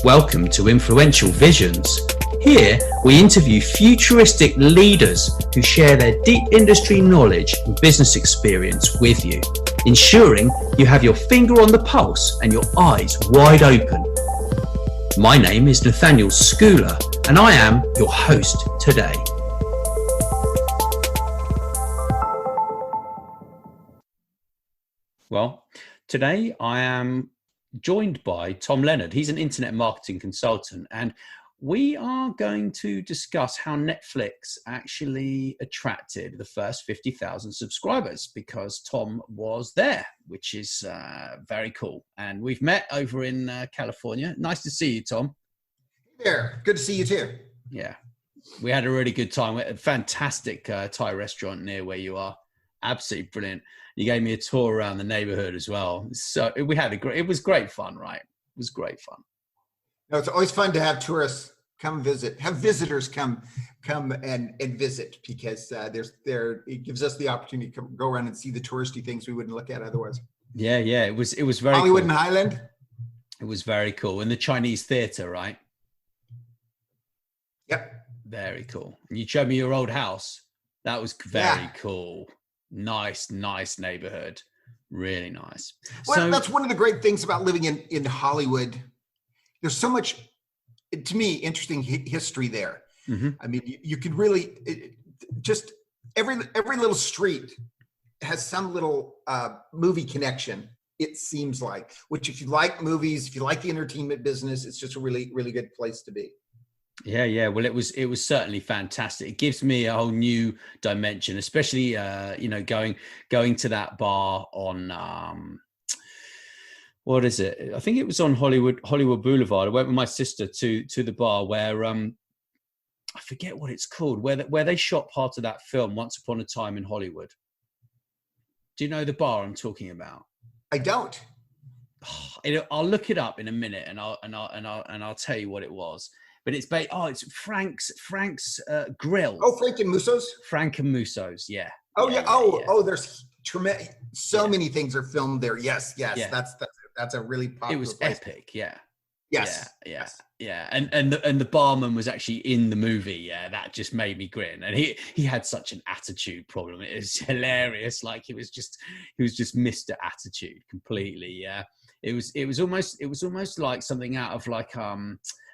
Welcome to Influential Visions. Here, we interview futuristic leaders who share their deep industry knowledge and business experience with you, ensuring you have your finger on the pulse and your eyes wide open. My name is Nathaniel Schooler, and I am your host today. Well, today I am joined by Tom Leonard. He's an internet marketing consultant, and we are going to discuss how Netflix actually attracted the first 50,000 subscribers, because Tom was there, which is very cool. And we've met over in California. Nice to see you, Tom. Hey there. Good to see you too. Yeah, we had a really good time. We had a fantastic Thai restaurant near where you are. Absolutely brilliant. You gave me a tour around the neighborhood as well. So we had it was great fun, right? It was great fun. No, it's always fun to have tourists come visit, have visitors come and visit, because it gives us the opportunity to go around and see the touristy things we wouldn't look at otherwise. Yeah. It was very Hollywood cool. and Highland. It was very cool. And the Chinese theater, right? Yep. Very cool. And you showed me your old house. That was very cool. Nice neighborhood. Really nice. Well, so that's one of the great things about living in Hollywood. There's so much, to me, interesting history there. Mm-hmm. I mean, you could really just every little street has some little movie connection. It seems like, which, if you like movies, if you like the entertainment business, it's just a really, really good place to be. Yeah. Well, it was certainly fantastic. It gives me a whole new dimension, especially going to that bar on what is it? I think it was on Hollywood Boulevard. I went with my sister to the bar where I forget what it's called, where they shot part of that film, Once Upon a Time in Hollywood. Do you know the bar I'm talking about? I don't. I'll look it up in a minute, and I'll tell you what it was. But it's it's Frank's Grill. Oh, Frank and Musso's. Frank and Musso's, yeah. There's tremendous. Many things are filmed there. Yes. Yeah. That's a really popular. It was place. epic, yeah. Yes. Yeah. And the barman was actually in the movie. Yeah, that just made me grin. And he had such an attitude problem. It was hilarious. Like he was just Mr. Attitude completely. Yeah. It was almost like something out of like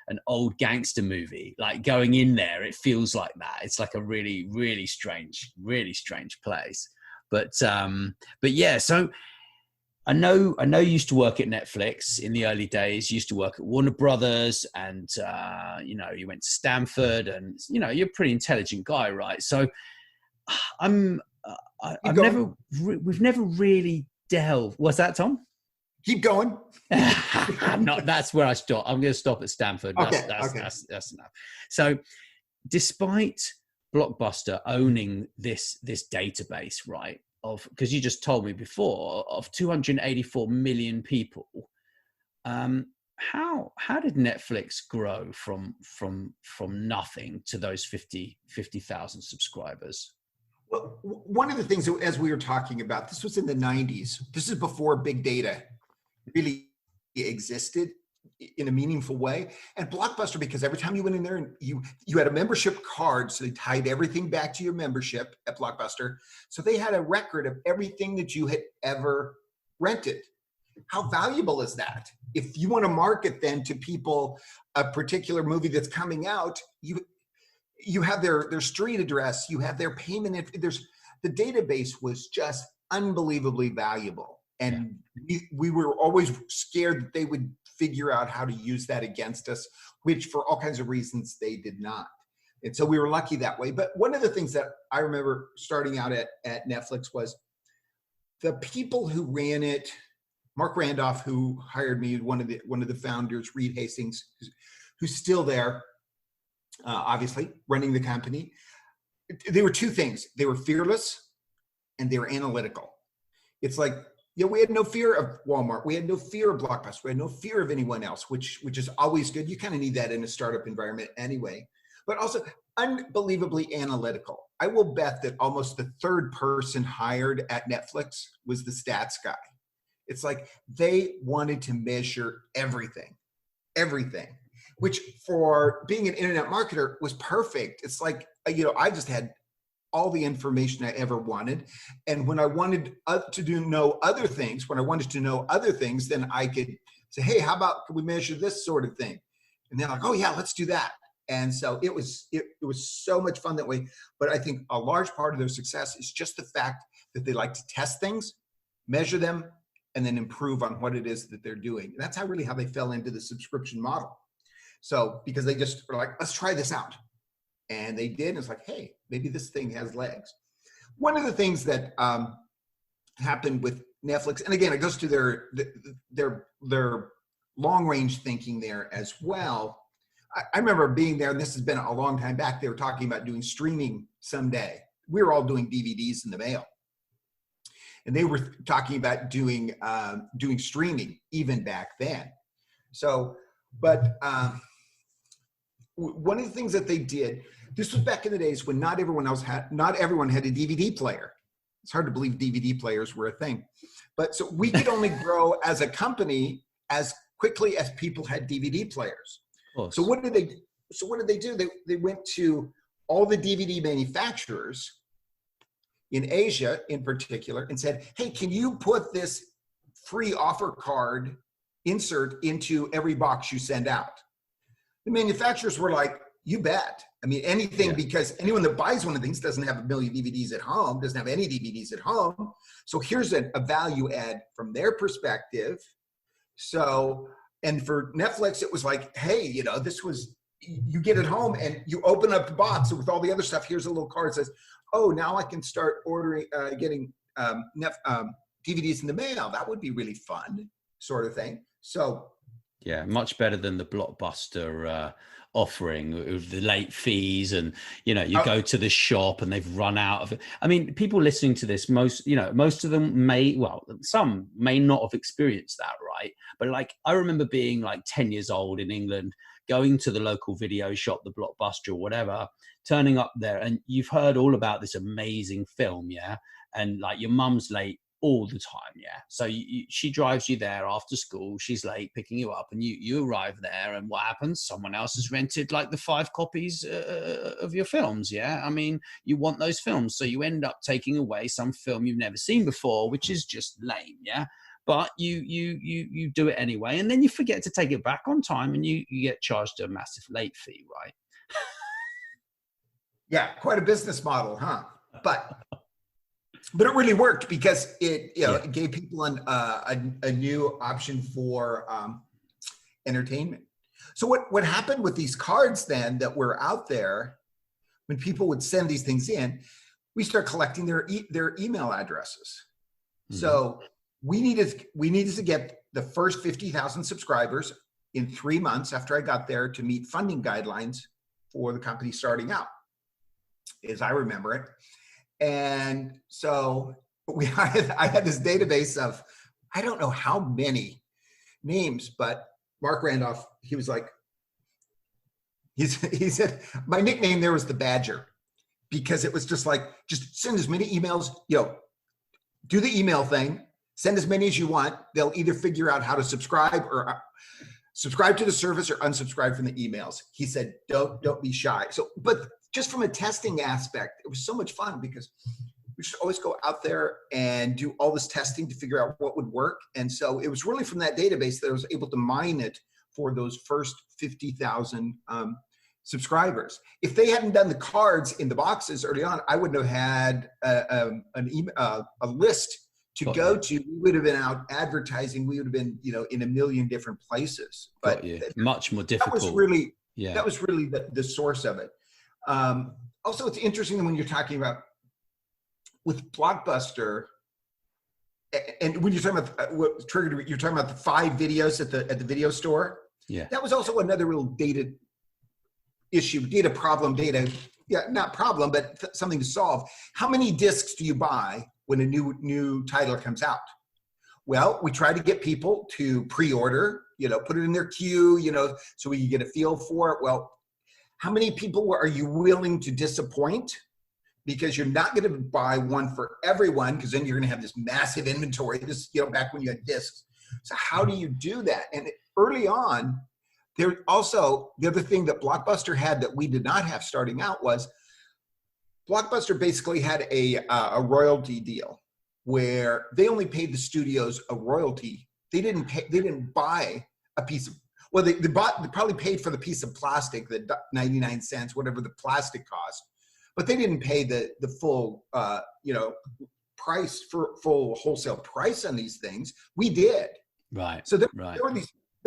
an old gangster movie. Like going in there, it feels like that. It's like a really, really strange place. But yeah, so I know you used to work at Netflix in the early days. You used to work at Warner Brothers, and you went to Stanford, and you're a pretty intelligent guy, right? So we've never really delved. What's that, Tom? Keep going. That's where I stop. I'm going to stop at Stanford. That's enough. So despite Blockbuster owning this database, right, because you just told me before, of 284 million people, how did Netflix grow from nothing to those 50,000 subscribers? Well, one of the things, as we were talking about, this was in the 90s. This is before big data really existed in a meaningful way. And Blockbuster, because every time you went in there and you had a membership card, so they tied everything back to your membership at Blockbuster. So they had a record of everything that you had ever rented. How valuable is that? If you want to market then to people a particular movie that's coming out, you have their street address, you have their payment. The database was just unbelievably valuable. And we were always scared that they would figure out how to use that against us, which for all kinds of reasons they did not. And so we were lucky that way. But one of the things that I remember starting out at Netflix was the people who ran it. Mark Randolph, who hired me, one of the founders, Reed Hastings, who's still there, obviously running the company. They were two things. They were fearless and they were analytical. It's like, we had no fear of Walmart. We had no fear of Blockbuster. We had no fear of anyone else, which is always good. You kind of need that in a startup environment anyway, but also unbelievably analytical. I will bet that almost the third person hired at Netflix was the stats guy. It's like they wanted to measure everything. everything, which for being an internet marketer was perfect. It's like, I just had all the information I ever wanted. And when I wanted to know other things, then I could say, hey, how about, can we measure this sort of thing? And they're like, oh yeah, let's do that. And so it was so much fun that way. But I think a large part of their success is just the fact that they like to test things, measure them, and then improve on what it is that they're doing. And that's how they fell into the subscription model. So because they just were like, let's try this out. And they did. And it's like, hey, maybe this thing has legs. One of the things that happened with Netflix, and again, it goes to their long range thinking there as well. I remember being there, and this has been a long time back. They were talking about doing streaming someday. We were all doing DVDs in the mail, and they were talking about doing streaming even back then. So, but one of the things that they did, this was back in the days when not everyone had a DVD player. It's hard to believe DVD players were a thing, but so we could only grow as a company as quickly as people had DVD players. So what did they do? They went to all the DVD manufacturers in Asia in particular and said, hey, can you put this free offer card insert into every box you send out? The manufacturers were like, you bet. I mean, anything, because anyone that buys one of these doesn't have a million DVDs at home, doesn't have any DVDs at home. So here's a value add from their perspective. So, and for Netflix, it was like, hey, you get it home and you open up the box with all the other stuff. Here's a little card that says, oh, now I can start getting DVDs in the mail. That would be really fun, sort of thing. So, yeah, much better than the Blockbuster offering with the late fees, and you go to the shop and they've run out of it. I mean, people listening to this, most of them some may not have experienced that, right? But like, I remember being like 10 years old in England, going to the local video shop, the Blockbuster or whatever, turning up there, and you've heard all about this amazing film, yeah, and like your mum's late all the time, yeah. So she drives you there after school. She's late picking you up, and you arrive there, and what happens? Someone else has rented like the 5 copies of your films, yeah. I mean, you want those films, so you end up taking away some film you've never seen before, which is just lame, yeah. But you do it anyway, and then you forget to take it back on time, and you get charged a massive late fee, right? Yeah, quite a business model, huh? But it really worked because it gave people a new option for entertainment. So what happened with these cards then that were out there, when people would send these things in, we start collecting their email addresses. Mm-hmm. So we needed to get the first 50,000 subscribers in 3 months after I got there to meet funding guidelines for the company starting out, as I remember it. And so I had this database of, I don't know how many names, but Mark Randolph, he was like, he said, my nickname there was the Badger, because it was just like, just send as many emails, do the email thing, send as many as you want. They'll either figure out how to subscribe or subscribe to the service or unsubscribe from the emails. He said, don't be shy. So, but just from a testing aspect, it was so much fun because we should always go out there and do all this testing to figure out what would work. And so it was really from that database that I was able to mine it for those first 50,000 subscribers. If they hadn't done the cards in the boxes early on, I wouldn't have had a list to go to. We would have been out advertising. We would have been, in a million different places. But much more difficult. That was really the source of it. Also, it's interesting when you're talking about with Blockbuster, and when you're talking about what triggered, you're talking about the 5 videos at the video store. Yeah, that was also another real data problem, not problem, but something to solve. How many discs do you buy when a new title comes out? Well, we try to get people to pre-order, put it in their queue, so we can get a feel for it. Well, how many people are you willing to disappoint? Because you're not going to buy one for everyone, because then you're going to have this massive inventory, back when you had discs. So how do you do that? And early on, There also, the other thing that Blockbuster had that we did not have starting out was Blockbuster basically had a royalty deal where they only paid the studios a royalty. They didn't buy a piece of, well, they probably paid for the piece of plastic, the 99 cents, whatever the plastic cost, but they didn't pay the full, price for full wholesale price on these things. We did. Right. So there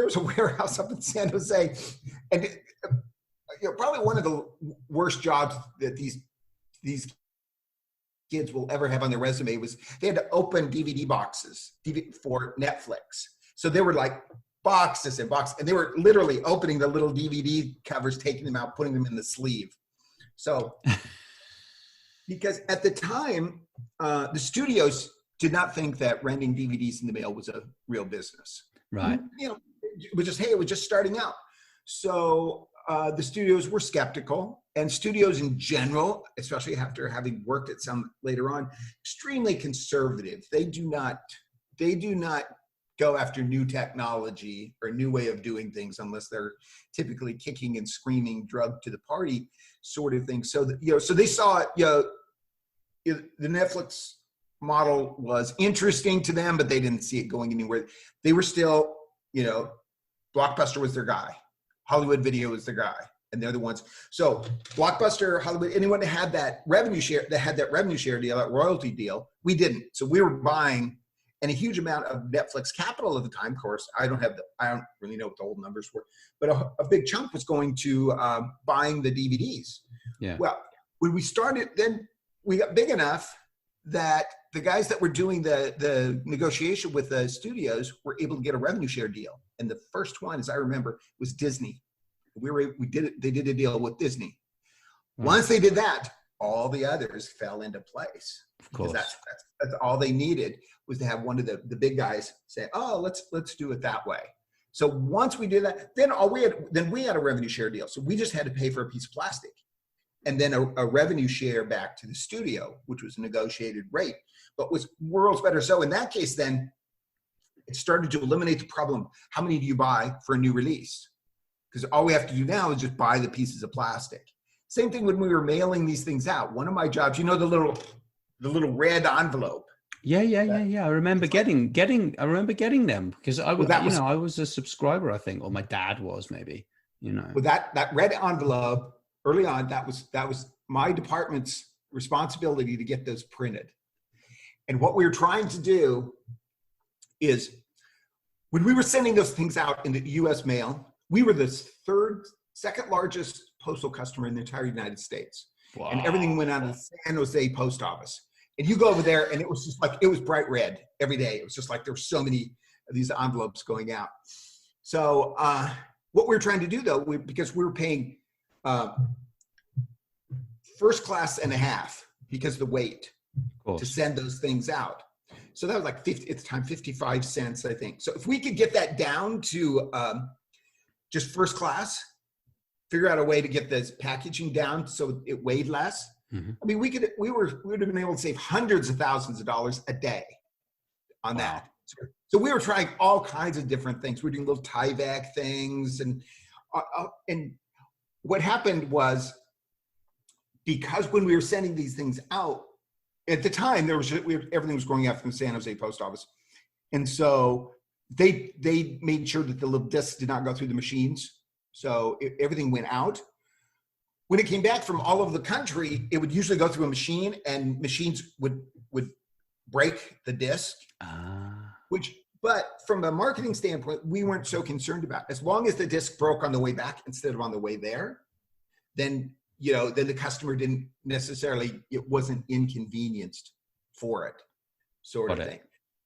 was a warehouse up in San Jose, and probably one of the worst jobs that these kids will ever have on their resume was they had to open DVD boxes for Netflix. So they were like boxes and boxes, and they were literally opening the little DVD covers, taking them out, putting them in the sleeve. So because at the time, the studios did not think that renting DVDs in the mail was a real business. Right. It was just starting out. So the studios were skeptical, and studios in general, especially after having worked at some later on, extremely conservative. They do not go after new technology or new way of doing things unless they're typically kicking and screaming, drug to the party sort of thing. So so they saw the Netflix model was interesting to them, but they didn't see it going anywhere. They were still, Blockbuster was their guy. Hollywood Video was their guy. And they're the ones. So Blockbuster, Hollywood, anyone that had that revenue share, deal, that royalty deal, we didn't. So we were buying, and a huge amount of Netflix capital at the time, of course, I don't really know what the old numbers were, but a big chunk was going to buying the DVDs. Yeah. Well, when we started, then we got big enough that the guys that were doing the negotiation with the studios were able to get a revenue share deal. And the first one, as I remember, was Disney. They did a deal with Disney. Once they did that, all the others fell into place. Of course. Because that's all they needed was to have one of the big guys say, "Oh, let's do it that way." So once we did that, then we had a revenue share deal. So we just had to pay for a piece of plastic, and then a revenue share back to the studio, which was a negotiated rate, but was worlds better. So in that case, then it started to eliminate the problem. How many do you buy for a new release? Because all we have to do now is just buy the pieces of plastic. Same thing when we were mailing these things out. One of my jobs, the little red envelope. Yeah. I remember getting them because I was a subscriber, I think, or my dad was maybe. Well, that red envelope early on, that was my department's responsibility to get those printed. And what we were trying to do is when we were sending those things out in the U.S. mail, we were the second largest postal customer in the entire United States. Wow. And everything went out of the San Jose post office. And you go over there and it was just like, it was bright red every day. It was just like there were so many of these envelopes going out. So what we were trying to do though, because we were paying first class and a half because of the weight to send those things out. So that was like 55 cents, I think. So if we could get that down to just first class, figure out a way to get this packaging down so it weighed less. Mm-hmm. I mean, we would have been able to save hundreds of thousands of dollars a day on that. So we were trying all kinds of different things. We were doing little Tyvek things, and what happened was, because when we were sending these things out at the time, everything was going out from the San Jose post office, and so they made sure that the little discs did not go through the machines. So everything went out. When it came back from all over the country, it would usually go through a machine, and machines would break the disc. But from a marketing standpoint, we weren't so concerned about it. As long as the disc broke on the way back instead of on the way there, then the customer didn't necessarily, it wasn't inconvenienced for it, sort of thing.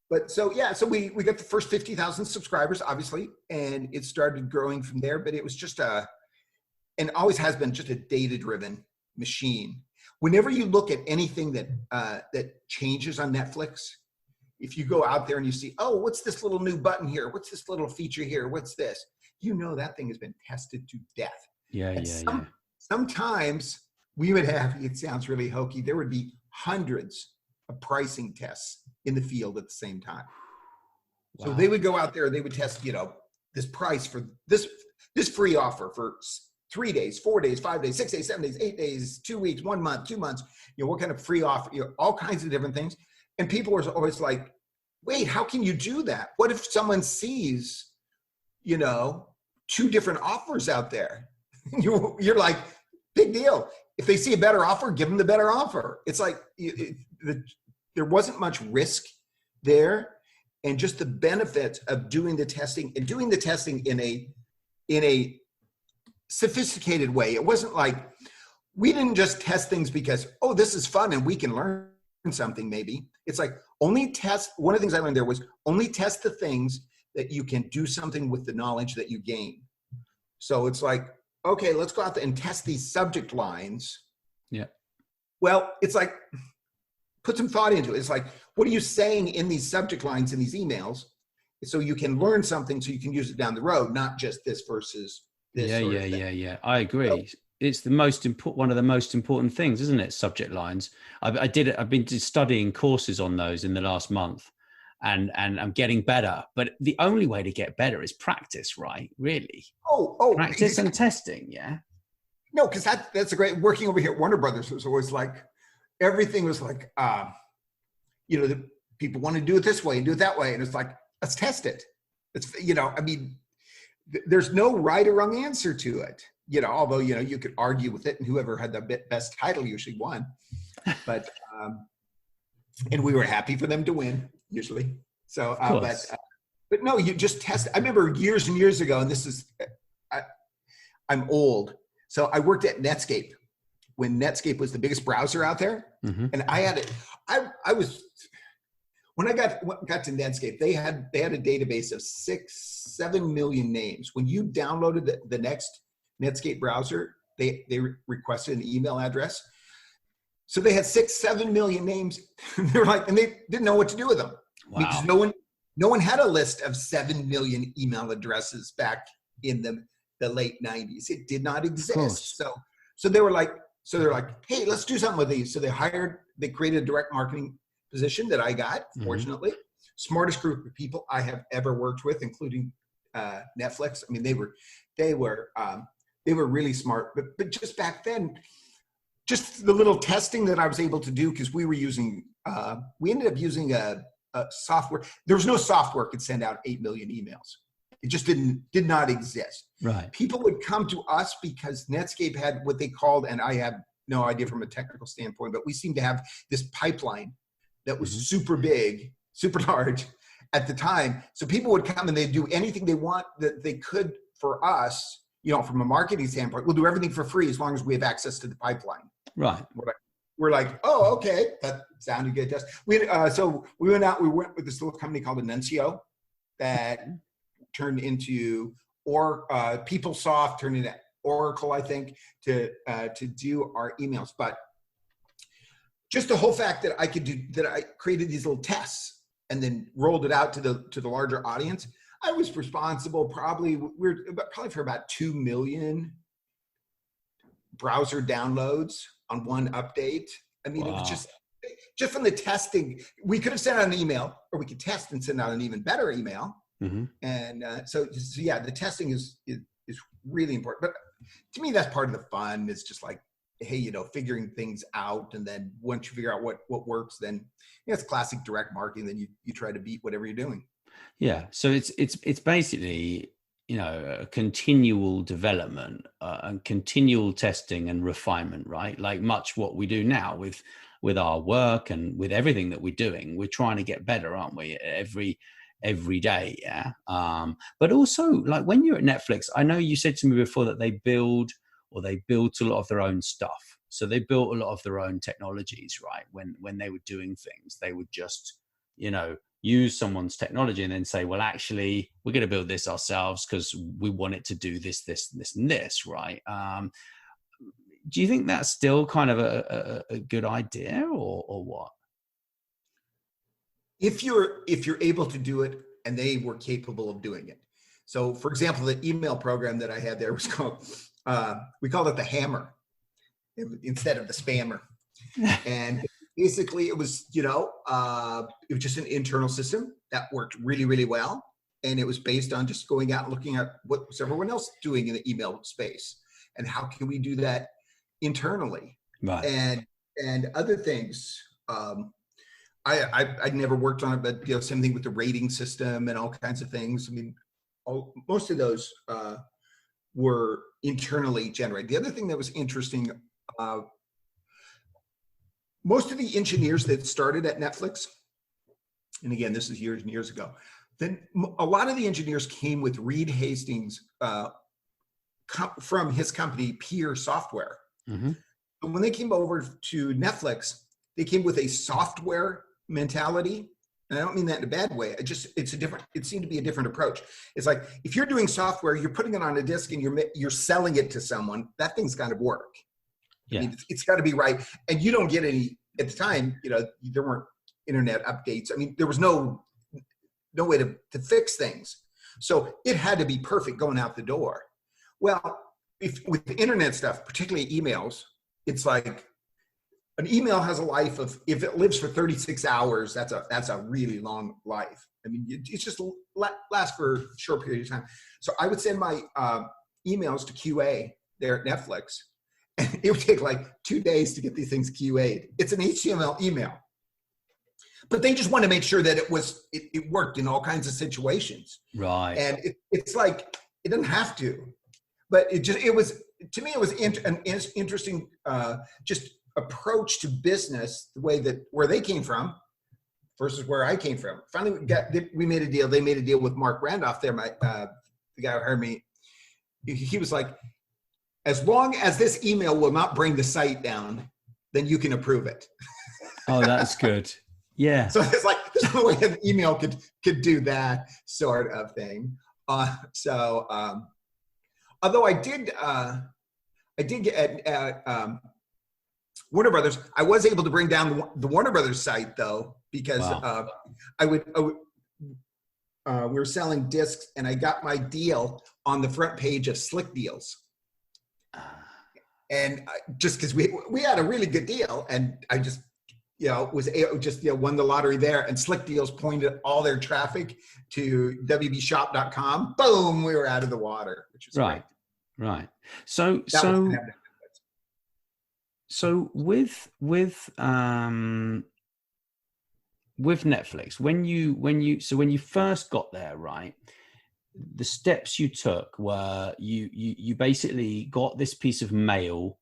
But so we got the first 50,000 subscribers, obviously, and it started growing from there. But it was just and always has been just a data-driven machine. Whenever you look at anything that changes on Netflix, if you go out there and you see, oh, what's this little new button here? What's this little feature here? What's this? That thing has been tested to death. Sometimes we would have, it sounds really hokey, there would be hundreds of pricing tests in the field at the same time. Wow. So they would go out there, they would test, this price for this this free offer for 3 days, 4 days, 5 days, 6 days, 7 days, 8 days, 2 weeks, 1 month, 2 months, what kind of free offer, all kinds of different things. And people are always like, wait, how can you do that? What if someone sees, 2 different offers out there? You're like, big deal. If they see a better offer, give them the better offer. It's like there wasn't much risk there, and just the benefit of doing the testing and doing the testing in a sophisticated way. It wasn't like we didn't just test things because, oh, this is fun and we can learn something maybe. It's like only test. One of the things I learned there was only test the things that you can do something with the knowledge that you gain. So it's like, okay, let's go out there and test these subject lines. Yeah. Well, it's like, put some thought into it. It's like, what are you saying in these subject lines in these emails? So you can learn something so you can use it down the road, not just this versus this. Yeah. I agree. So, it's the most important, one of the most important things, isn't it? Subject lines. I've been studying courses on those in the last month, and I'm getting better. But the only way to get better is practice, right? Really. Practice and testing. Yeah. No, because that's a great, working over here at Warner Brothers was always like, everything was like, the people want to do it this way and do it that way. And it's like, let's test it. It's, there's no right or wrong answer to it. Although, you could argue with it, and whoever had the best title usually won. But, and we were happy for them to win usually. So, but no, you just test. I remember years and years ago, and this is, I'm old. So I worked at Netscape when Netscape was the biggest browser out there. Mm-hmm. And I had it. I was, when I got to Netscape, they had a database of 6-7 million names. When you downloaded the next Netscape browser, they requested an email address. So they had 6-7 million names. They're like, and they didn't know what to do with them. Wow. Because no one had a list of 7 million email addresses back in the late 90s. It did not exist. So they're like, hey, let's do something with these. So they created a direct marketing position that I got, fortunately. Smartest group of people I have ever worked with, including Netflix. I mean, they were really smart, but just back then, just the little testing that I was able to do, because we ended up using a software. There was no software could send out 8 million emails. It just did not exist. Right. People would come to us because Netscape had what they called, and I have no idea from a technical standpoint, but we seemed to have this pipeline that was super big, super large at the time. So people would come and they'd do anything that they could for us, from a marketing standpoint. We'll do everything for free as long as we have access to the pipeline. Right. We're like, oh, okay, that sounded good to us. So we went with this little company called Annuncio that turned into, or PeopleSoft turned into Oracle, I think, to do our emails. But just the whole fact that I created these little tests and then rolled it out to the larger audience. I was responsible probably for about 2 million browser downloads on one update. I mean, It was just from the testing. We could have sent out an email, or we could test and send out an even better email. Mm-hmm. And so yeah, the testing is really important. But to me, that's part of the fun. It's just like, hey, figuring things out. And then once you figure out what works, then it's classic direct marketing. Then you try to beat whatever you're doing. Yeah. So it's basically, a continual development and continual testing and refinement, right? Like much what we do now with our work and with everything that we're doing, we're trying to get better, aren't we? Every day. Yeah. But also, like when you're at Netflix, I know you said to me before that they built a lot of their own stuff. So they built a lot of their own technologies, right? When they were doing things, they would just, use someone's technology and then say, well, actually, we're going to build this ourselves because we want it to do this, and this, right? Do you think that's still kind of a good idea, or what? If you're able to do it, and they were capable of doing it. So, for example, the email program that I had there was called, we called it the Hammer instead of the Spammer. And basically it was, it was just an internal system that worked really, really well. And it was based on just going out and looking at what was everyone else doing in the email space, and how can we do that internally, Right. and other things. I never worked on it, but you know, same thing with the rating system and all kinds of things. I mean, most of those were internally generated. The other thing that was interesting, most of the engineers that started at Netflix, and again, this is years and years ago, then a lot of the engineers came with Reed Hastings from his company, Peer Software. Mm-hmm. When they came over to Netflix, they came with a software mentality. And I don't mean that in a bad way. It seemed to be a different approach. It's like, if you're doing software, you're putting it on a disc and you're selling it to someone, that thing's got to work. Yeah. I mean, it's got to be right. And you don't get any, at the time, you know, there weren't internet updates. I mean, there was no way to fix things. So it had to be perfect going out the door. Well, with the internet stuff, particularly emails, it's like an email has a life of, if it lives for 36 hours, that's a really long life. I mean, it's just lasts for a short period of time. So I would send my emails to QA there at Netflix, and it would take like 2 days to get these things QA'd. It's an HTML email. But they just want to make sure that it worked in all kinds of situations. Right. And it's like, it doesn't have to, but it was, to me, it was an interesting just approach to business, the way that where they came from versus where I came from. Finally, we made a deal. They made a deal with Mark Randolph there, the guy who hired me. He was like, as long as this email will not bring the site down, then you can approve it. Oh, that's good. Yeah. So it's like, there's no way an email could do that sort of thing. Although I did get at Warner Brothers, I was able to bring down the Warner Brothers site though, because wow. We were selling discs, and I got my deal on the front page of Slick Deals. And just because we had a really good deal, and I just, won the lottery there, and Slick Deals pointed all their traffic to wbshop.com. Boom, we were out of the water, which was right. great. Right. So with Netflix, when you first got there, right, the steps you took were you basically got this piece of mail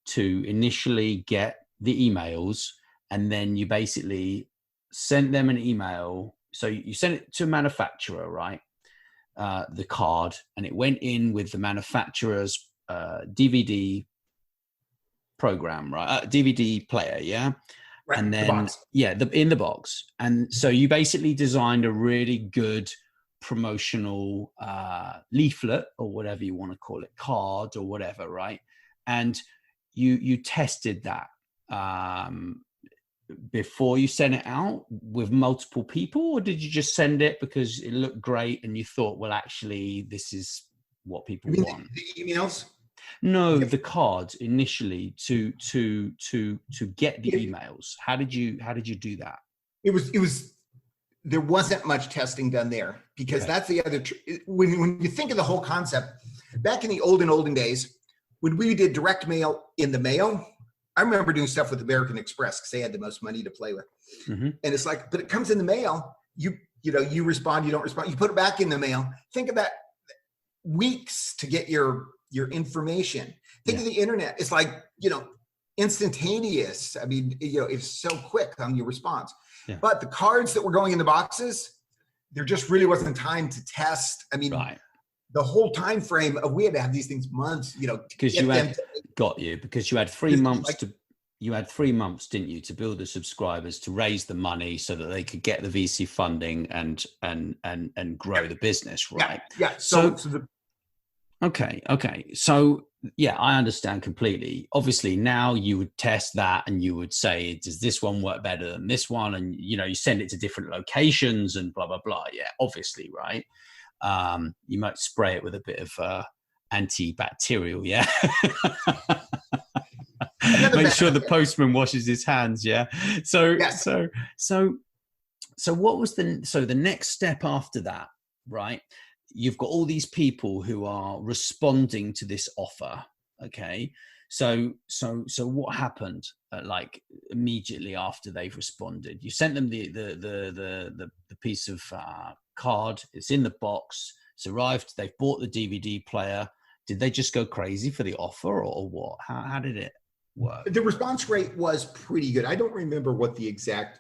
to initially get the emails, and then you basically sent them an email. So you sent it to a manufacturer, right? The card, and it went in with the manufacturer's DVD program, right? DVD player, yeah. Right. And then in the box. And so you basically designed a really good promotional leaflet, or whatever you want to call it, card or whatever, right? And you tested that before you sent it out with multiple people, or did you just send it because it looked great and you thought, well, actually, this is what people want? The emails? No, the cards initially to get the emails. How did you do that? It was there wasn't much testing done there, because that's the other when you think of the whole concept back in the olden days, when we did direct mail in the mail, I remember doing stuff with American Express because they had the most money to play with. Mm-hmm. And it's like, but it comes in the mail, you respond, you don't respond, you put it back in the mail. Think of that, weeks to get your information. Think of the internet. It's like, instantaneous. I mean, it's so quick on your response. Yeah. But the cards that were going in the boxes, there just really wasn't time to test. I mean, the whole time frame of, we had to have these things months, because you had 3 months you had 3 months, didn't you, to build the subscribers, to raise the money so that they could get the VC funding and grow the business, right? Yeah. Okay. So yeah, I understand completely. Obviously now you would test that and you would say, does this one work better than this one? And, you send it to different locations and blah, blah, blah. Yeah, obviously. Right. You might spray it with a bit of antibacterial. Yeah. Make sure the postman washes his hands. Yeah. So what was the next step after that? right? You've got all these people who are responding to this offer. Okay. So what happened like immediately after they've responded? You sent them the piece of card. It's in the box. It's arrived. They've bought the DVD player. Did they just go crazy for the offer, or what? How did it work? The response rate was pretty good. I don't remember what the exact,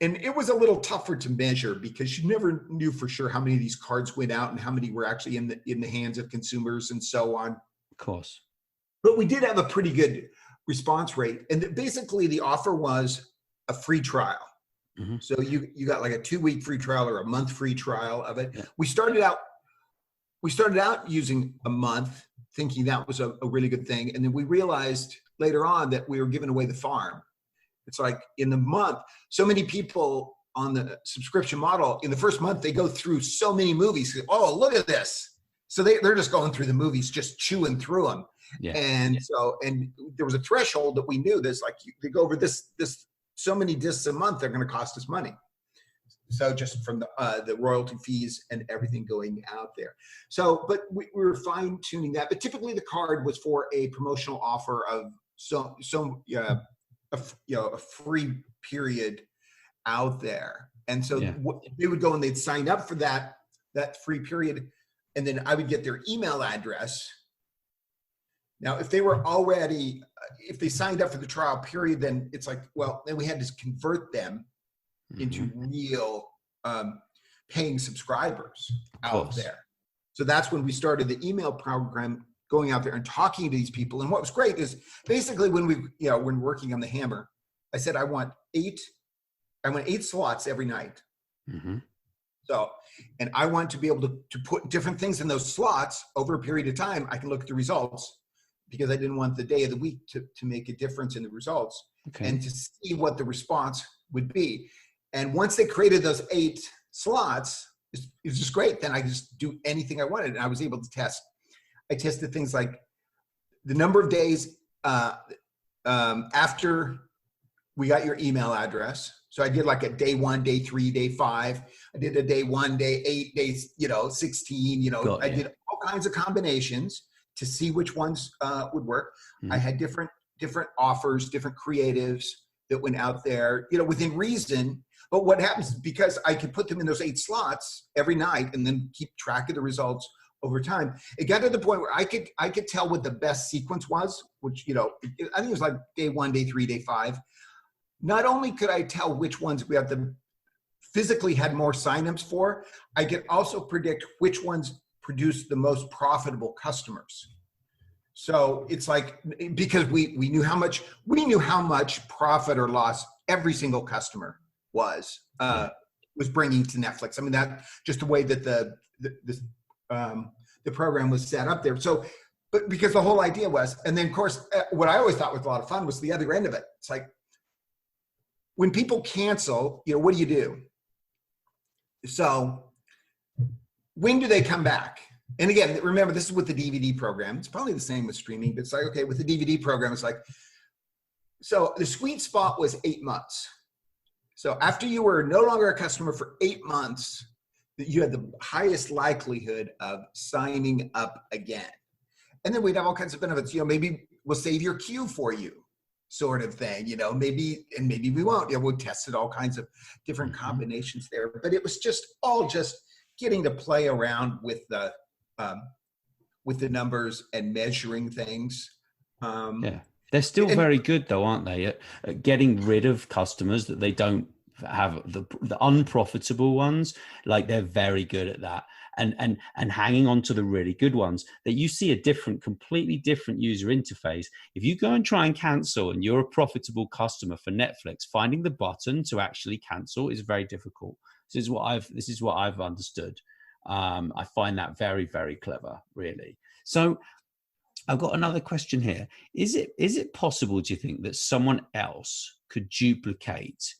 and it was a little tougher to measure because you never knew for sure how many of these cards went out and how many were actually in the hands of consumers and so on. Of course. But we did have a pretty good response rate. And basically the offer was a free trial. Mm-hmm. So you got like a 2-week free trial or a month free trial of it. Yeah. We started out using a month, thinking that was a really good thing. And then we realized later on that we were giving away the farm. It's like in the month, so many people on the subscription model, in the first month, they go through so many movies. Oh, look at this. So they're just going through the movies, just chewing through them. Yeah. And there was a threshold that we knew this, like they go over this so many discs a month, they're going to cost us money. So just from the royalty fees and everything going out there. So, but we were fine tuning that. But typically the card was for a promotional offer of a free period out there. And so they would go and they'd sign up for that free period. And then I would get their email address. Now, if they were already, if they signed up for the trial period, then it's like, well, then we had to convert them into real paying subscribers out there. So that's when we started the email program, going out there and talking to these people. And what was great is basically when when working on the hammer, I said, I want 8 slots every night. Mm-hmm. So, and I want to be able to put different things in those slots over a period of time. I can look at the results because I didn't want the day of the week to make a difference in the results and to see what the response would be. And once they created those 8 slots, it was just great. Then I just do anything I wanted. And I was able to test. I tested things like the number of days after we got your email address. So I did like a day 1, day 3, day 5. I did a day 1, day 8, days 16. I did all kinds of combinations to see which ones would work. Mm-hmm. I had different offers, different creatives that went out there, within reason. But what happens is because I could put them in those 8 slots every night and then keep track of the results over time, it got to the point where I could tell what the best sequence was, which, I think it was like day 1, day 3, day 5. Not only could I tell which ones we physically had more signups for, I could also predict which ones produced the most profitable customers. So it's like, because we knew how much profit or loss every single customer was bringing to Netflix. I mean, that just the way that the program was set up there. So, but because the whole idea was, and then of course, what I always thought was a lot of fun was the other end of it. It's like, when people cancel, what do you do? So when do they come back? And again, remember, this is with the DVD program. It's probably the same with streaming, but it's like, okay, with the DVD program, it's like, so the sweet spot was 8 months. So after you were no longer a customer for 8 months, you had the highest likelihood of signing up again. And then we'd have all kinds of benefits. Maybe we'll save your queue for you, sort of thing, maybe we won't. We'll test all kinds of different combinations there. But it was just getting to play around with the numbers and measuring things. They're still very good though, aren't they, at getting rid of customers that they don't have, the unprofitable ones. Like, they're very good at that, and hanging on to the really good ones that you see a completely different user interface. If you go and try and cancel and you're a profitable customer for Netflix, finding the button to actually cancel is very difficult. This is what I've understood. I find that very, very clever, really. So I've got another question here. Is it possible, do you think, that someone else could duplicate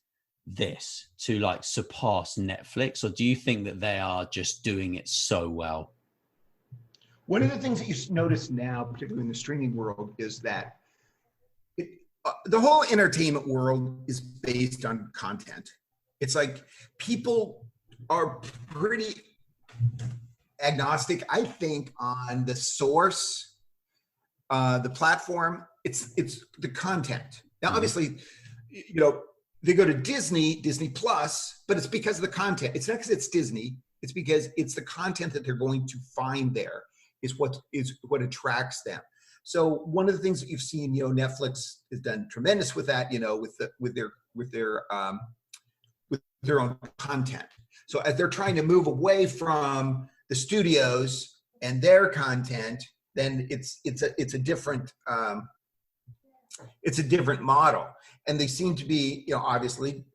this to like surpass Netflix, or do you think that they are just doing it so well? One of the things that you notice now, particularly in the streaming world, is that the whole entertainment world is based on content. It's like people are pretty agnostic. I think on the source, the platform, it's the content. Now, obviously, you know, they go to Disney Plus, but it's because of the content. It's not because it's Disney. It's because it's the content that they're going to find there is what attracts them. So one of the things that you've seen, you know, Netflix has done tremendous with that, you know, with their own content. So as they're trying to move away from the studios and their content, then it's a different model, and they seem to be, you know, obviously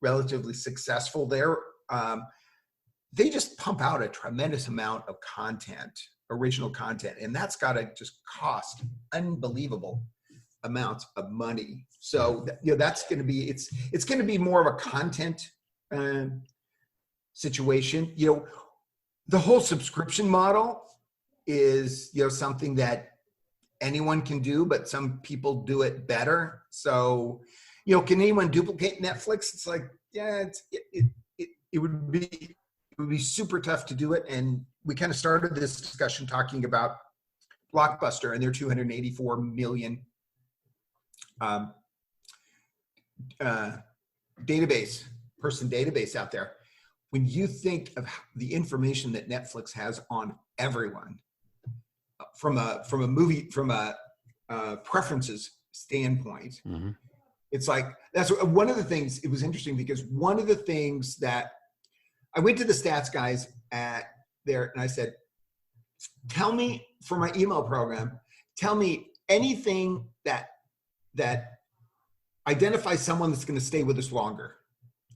relatively successful there. They just pump out a tremendous amount of content, original content, and that's got to just cost unbelievable amounts of money. So, you know, that's going to be, it's going to be more of a content situation. You know, the whole subscription model is, you know, something that anyone can do, but some people do it better. So, you know, can anyone duplicate Netflix? It's like, yeah, it would be super tough to do it. And we kind of started this discussion talking about Blockbuster and their 284 million database out there. When you think of the information that Netflix has on everyone, from a preferences standpoint, it's like, that's one of the things. It was interesting because one of the things that I went to the stats guys at there and I said, tell me, for my email program, tell me anything that identifies someone that's going to stay with us longer.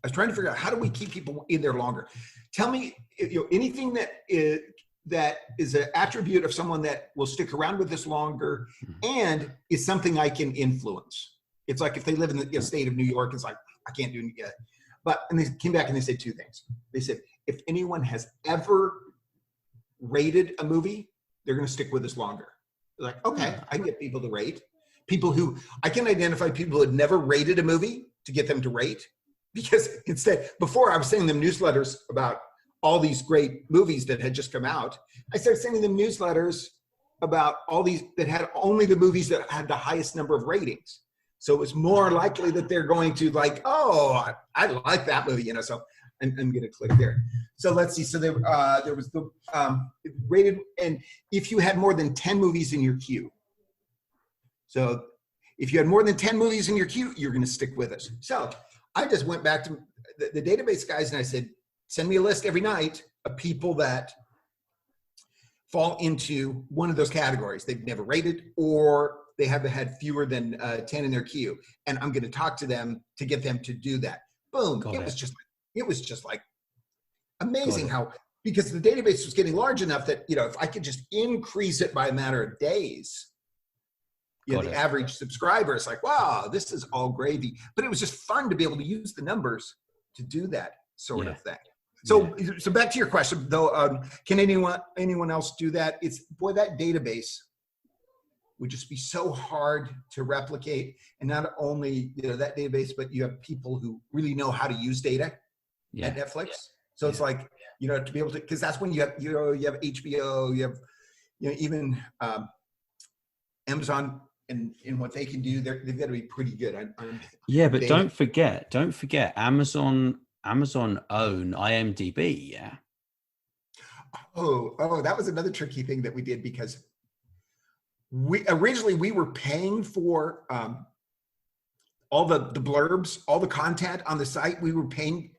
I was trying to figure out, how do we keep people in there longer? Tell me, you know, anything that is an attribute of someone that will stick around with us longer and is something I can influence. It's like if they live in the state of New York, it's like, I can't do it yet. And they came back and they said two things. They said, if anyone has ever rated a movie, they're going to stick with us longer. They're like, okay, I can get people to rate. I can identify people who had never rated a movie to get them to rate. Because instead, before I was sending them newsletters about all these great movies that had just come out, I started sending them newsletters about all these that had only the movies that had the highest number of ratings. So it was more likely that they're going to like, oh, I like that movie, you know. So I'm going to click there. So let's see. So there was the rated, and if you had more than 10 movies in your queue. So if you had more than 10 movies in your queue, you're going to stick with us. So I just went back to the database guys and I said, send me a list every night of people that fall into one of those categories. They've never rated, or they haven't had fewer than 10 in their queue. And I'm going to talk to them to get them to do that. Boom. It was just like amazing how, because the database was getting large enough that, you know, if I could just increase it by a matter of days, you know, the average subscriber is like, wow, this is all gravy. But it was just fun to be able to use the numbers to do that sort of thing. So, so back to your question though, can anyone else do that? That database would just be so hard to replicate. And not only, you know, that database, but you have people who really know how to use data at Netflix. So it's like, you know, to be able to, because that's when you have, you know, you have HBO, you have, you know, even Amazon and what they can do, they've got to be pretty good. But data. don't forget Amazon own IMDb. Yeah. Oh, that was another tricky thing that we did, because we originally were paying for all the blurbs, all the content on the site. We were paying,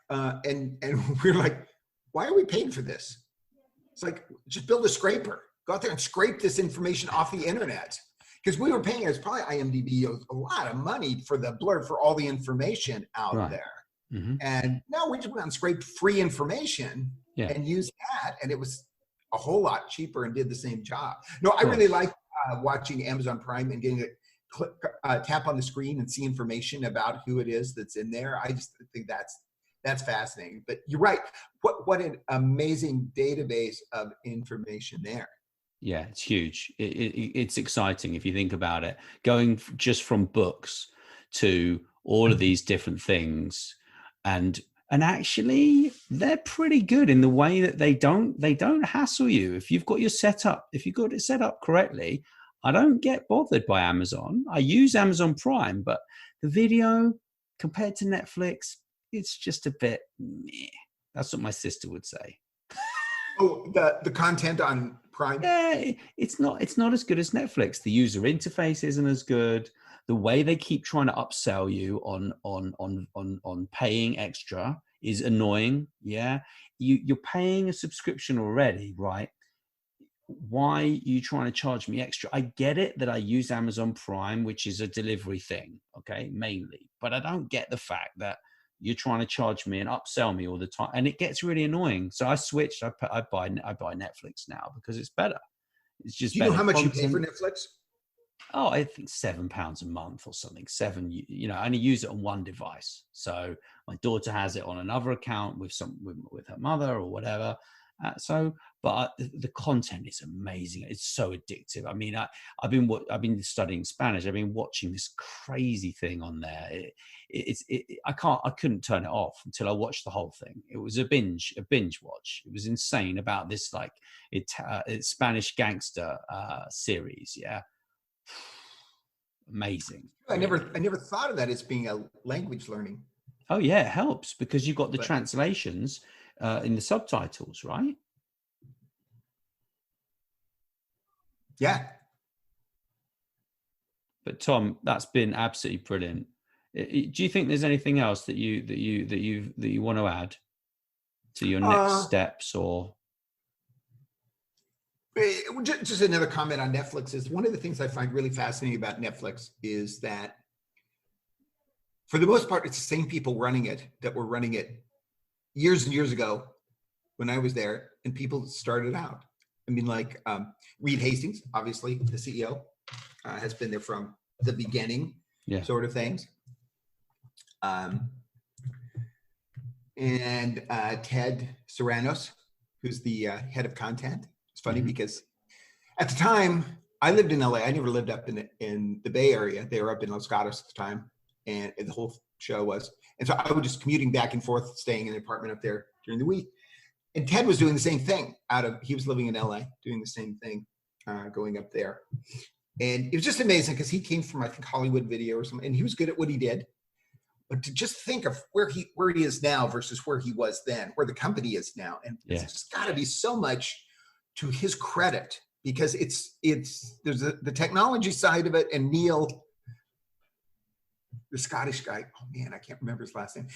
and we're like, why are we paying for this? It's like, just build a scraper, go out there and scrape this information off the internet. Because we were paying, it's probably IMDb, a lot of money for the blurb, for all the information out there. And now we just went out and scraped free information and used that, and it was a whole lot cheaper and did the same job. No, I really like watching Amazon Prime and getting a tap on the screen and see information about who it is that's in there. I just think that's fascinating. But you're right. What an amazing database of information there. Yeah, it's huge. It's exciting if you think about it. Going just from books to all of these different things, and And actually, they're pretty good in the way that they don't hassle you. If you've got it set up correctly, I don't get bothered by Amazon. I use Amazon Prime, but the video compared to Netflix, it's just a bit meh. That's what my sister would say. Oh, the content on Prime? Yeah, it's not as good as Netflix. The user interface isn't as good. The way they keep trying to upsell you on paying extra is annoying. Yeah, you're paying a subscription already, right? Why are you trying to charge me extra? I get it that I use Amazon Prime, which is a delivery thing, okay, mainly, but I don't get the fact that you're trying to charge me and upsell me all the time, and it gets really annoying. So I switched. I buy Netflix now because it's better. It's just Do you know better how much content. you pay for Netflix? Oh, I think £7 a month or something. I only use it on one device. So my daughter has it on another account with her mother or whatever. But the content is amazing. It's so addictive. I mean, I've been studying Spanish. I've been watching this crazy thing on there. I couldn't turn it off until I watched the whole thing. It was a binge watch. It was insane about this Spanish gangster series. Yeah. Amazing. I never thought of that as being a language learning. Oh yeah, it helps because you've got the translations in the subtitles, right? Yeah. But Tom, that's been absolutely brilliant. Do you think there's anything else that you want to add to your next steps or? Just another comment on Netflix is one of the things I find really fascinating about Netflix is that for the most part, it's the same people running it that were running it years and years ago when I was there, and people started out. I mean, like Reed Hastings, obviously the CEO, has been there from the beginning, sort of things. And Ted Sarandos, who's the head of content. It's funny because at the time I lived in LA. I never lived up in the Bay Area. They were up in Los Gatos at the time, and the whole show was. And so I was just commuting back and forth, staying in an apartment up there during the week. And Ted was doing the same thing. He was living in LA, doing the same thing, going up there. And it was just amazing because he came from, I think, Hollywood Video or something, and he was good at what he did. But to just think of where he is now versus where he was then, where the company is now, and it's got to be so much to his credit because there's the technology side of it, and Neil, the Scottish guy, oh man, I can't remember his last name,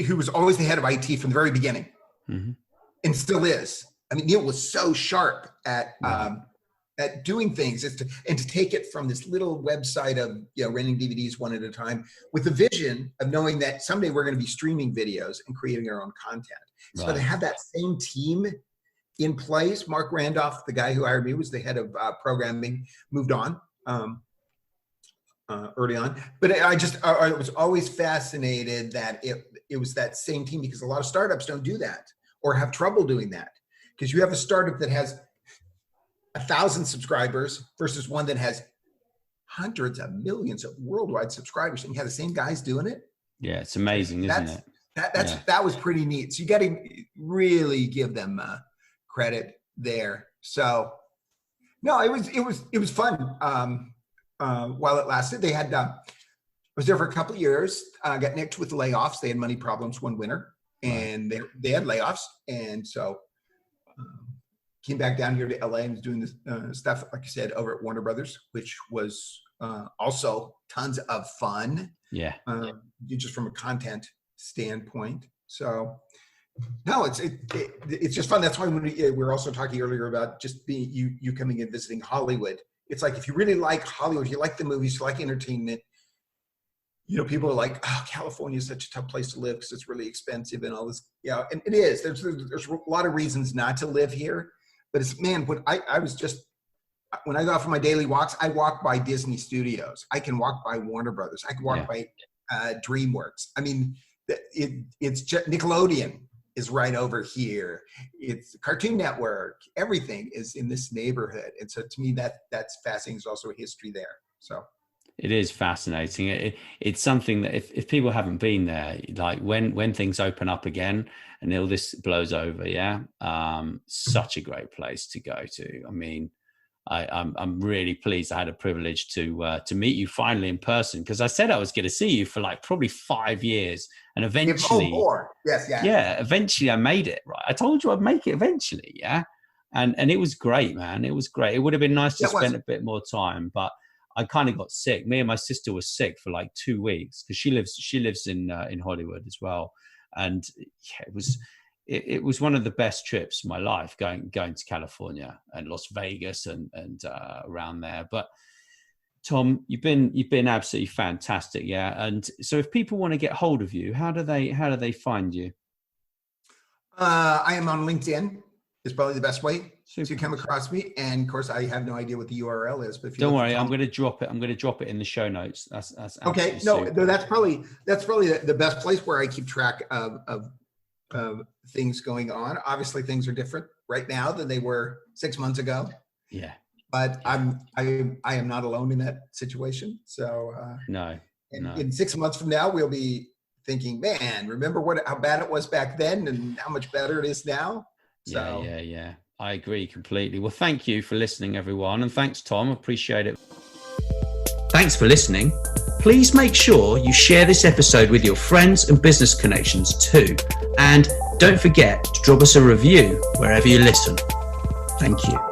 who was always the head of IT from the very beginning, and still is. I mean, Neil was so sharp at doing things, and to take it from this little website of renting DVDs one at a time, with the vision of knowing that someday we're going to be streaming videos and creating our own content. So to have that same team in place, Mark Randolph, the guy who hired me, was the head of programming, moved on early on. But I was always fascinated that it was that same team, because a lot of startups don't do that or have trouble doing that. Because you have a startup that has 1,000 subscribers versus one that has hundreds of millions of worldwide subscribers, and you have the same guys doing it. Yeah, it's amazing, isn't it? That was pretty neat. So you got to really give them credit there. So no, it was fun while it lasted. They had I was there for a couple of years. Got nicked with layoffs. They had money problems one winter, and they had layoffs, and so came back down here to LA and was doing this stuff, like I said, over at Warner Brothers, which was also tons of fun. Yeah. Just from a content standpoint. So no, it's just fun. That's why when we were also talking earlier about just being you coming and visiting Hollywood. It's like, if you really like Hollywood, you like the movies, you like entertainment, people are like, oh, California is such a tough place to live because it's really expensive and all this. Yeah, and it is. There's a lot of reasons not to live here. But it's, man, when I go out for my daily walks, I walk by Disney Studios. I can walk by Warner Brothers. I can walk by DreamWorks. I mean, it's just, Nickelodeon is right over here. It's Cartoon Network. Everything is in this neighborhood. And so to me, that's fascinating. There's also a history there. So It is fascinating. It's something that if people haven't been there, like when things open up again and all this blows over, such a great place to go to. I mean, I'm really pleased I had a privilege to meet you finally in person, because I said I was going to see you for like probably 5 years, and eventually, eventually I made it. Right, I told you I'd make it eventually. Yeah, and it was great, man. It was great. It would have been nice to spend a bit more time, but I kind of got sick. Me and my sister were sick for like 2 weeks, because she lives in Hollywood as well, and it was one of the best trips of my life, going to California and Las Vegas and around there. But Tom, you've been absolutely fantastic, yeah. And so, if people want to get hold of you, how do they find you? I am on LinkedIn. Is probably the best way to come across me. And of course, I have no idea what the URL is. But if you don't worry, I'm going to drop it. I'm going to drop it in the show notes. That's okay. No, that's probably the best place where I keep track of things going on. Obviously, things are different right now than they were 6 months ago. Yeah. But I am not alone in that situation. So in 6 months from now, we'll be thinking, man, remember how bad it was back then and how much better it is now. So. Yeah. I agree completely. Well, thank you for listening, everyone. And thanks, Tom. Appreciate it. Thanks for listening. Please make sure you share this episode with your friends and business connections too. And don't forget to drop us a review wherever you listen. Thank you.